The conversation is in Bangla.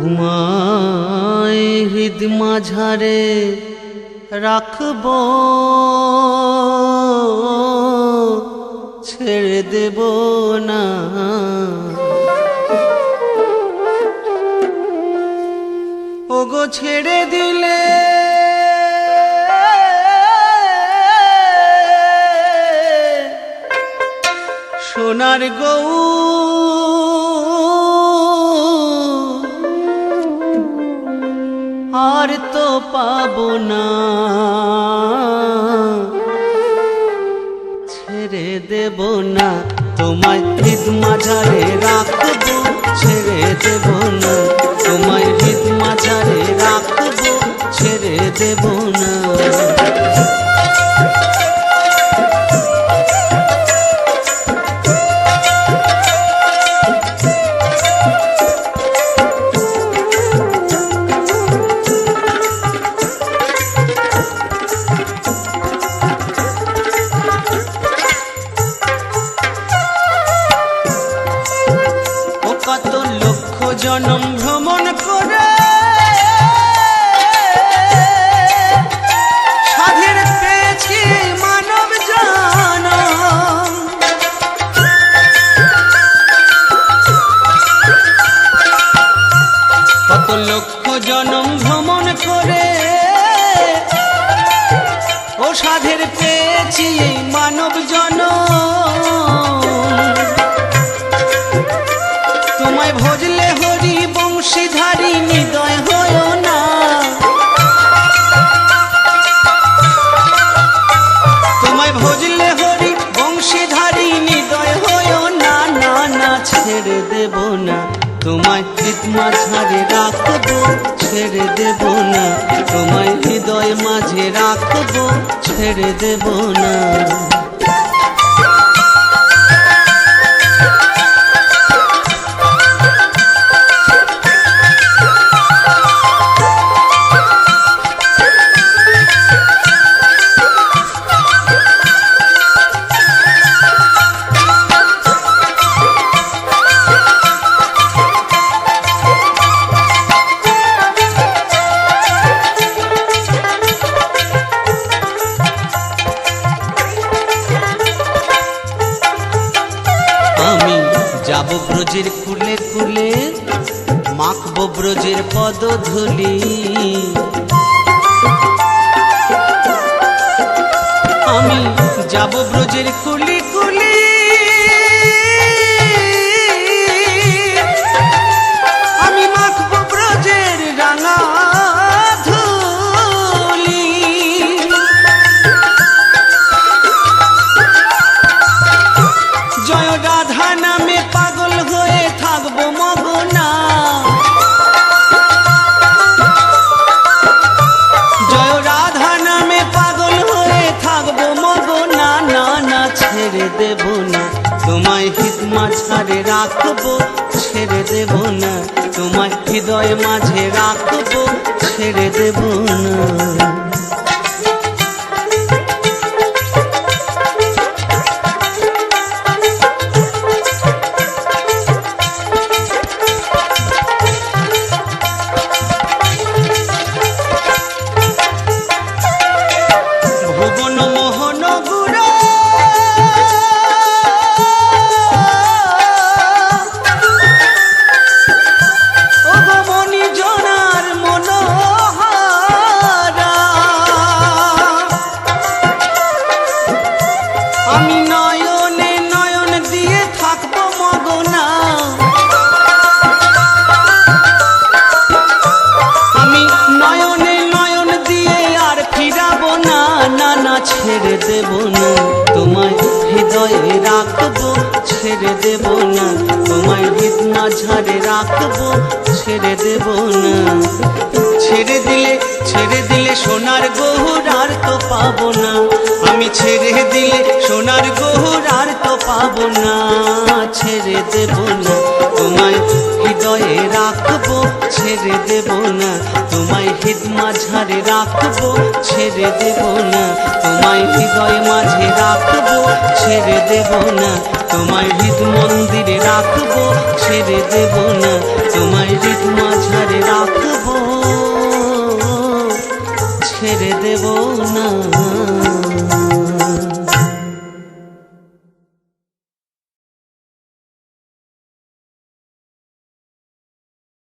তোমায় হৃদ মাঝারে রাখব, ছেড়ে দেব না। ওগো ছেড়ে দিলে সোনার গৌ আর তো পাবো না, ছেড়ে দেব না। তোমায় হৃদ মাঝারে রাখবো, ছেড়ে দেব না। তোমায় হৃদ মাঝারে রাখবো, ছেড়ে দেব না। কত লক্ষ জনম ভ্রমণ করে সাধের পেয়েছি মানব জনম। কত লক্ষ জনম ভ্রমণ করে ও সাধের পেয়েছি মানব জনম। তোমায় ভজলে হরি বংশীধারী হৃদয় হয় না। তোমায় ভজলে হরি বংশীধারী হৃদয় হয় না। না না ছেড়ে দেব না। তোমায় হৃদ মাঝারে রাখবো, ছেড়ে দেব না। তোমায় হৃদয় মাঝে রাখবো, ছেড়ে দেব না। যাব ব্রজের কুলে কুলে, মাখবো ব্রজের পদধূলি। আমি যাব ব্রজের কুলি কুলি, আমি মাখবো ব্রজের রাঙা ধূলি। জয় রাধা নামে পাগল হয়ে থাকবো মগনা। জয় রাধা নামে পাগল হয়ে থাকবো মগনা। না না ছেড়ে দেব না। তোমায় হৃদ মাঝারে রাখবো, ছেড়ে দেব না। তোমায় হৃদয় মাঝে রাখবো, ছেড়ে দেব না। আমি নয়নে নয়ন দিয়ে থাকবো মগনা। আমি নয়নে নয়ন দিয়ে আর ফিরাবো না। না না ছেড়ে দেব না। তোমায় হৃদয়ে রাখবো, ছেড়ে দেব না। তোমায় হৃদ মাঝারে রাখবো, ছেড়ে দেব না। ছেড়ে দিলে সোনার গহর আর তো পাবো না। আমি ছেড়ে দিলে সোনার গহর আর তো পাবো না। ছেড়ে দেব না। তোমায় হৃদয়ে রাখবো, ছেড়ে দেব না। তোমায় হৃদ মাঝারে রাখবো, ছেড়ে দেব না। তোমায় হৃদয় মাঝে রাখবো, ছেড়ে দেব না, তোমায় হৃদ মন্দিরে রাখবো, ছেড়ে দেব না, তোমায় হৃদ মাঝারে রাখবো, ছেড়ে দেব না।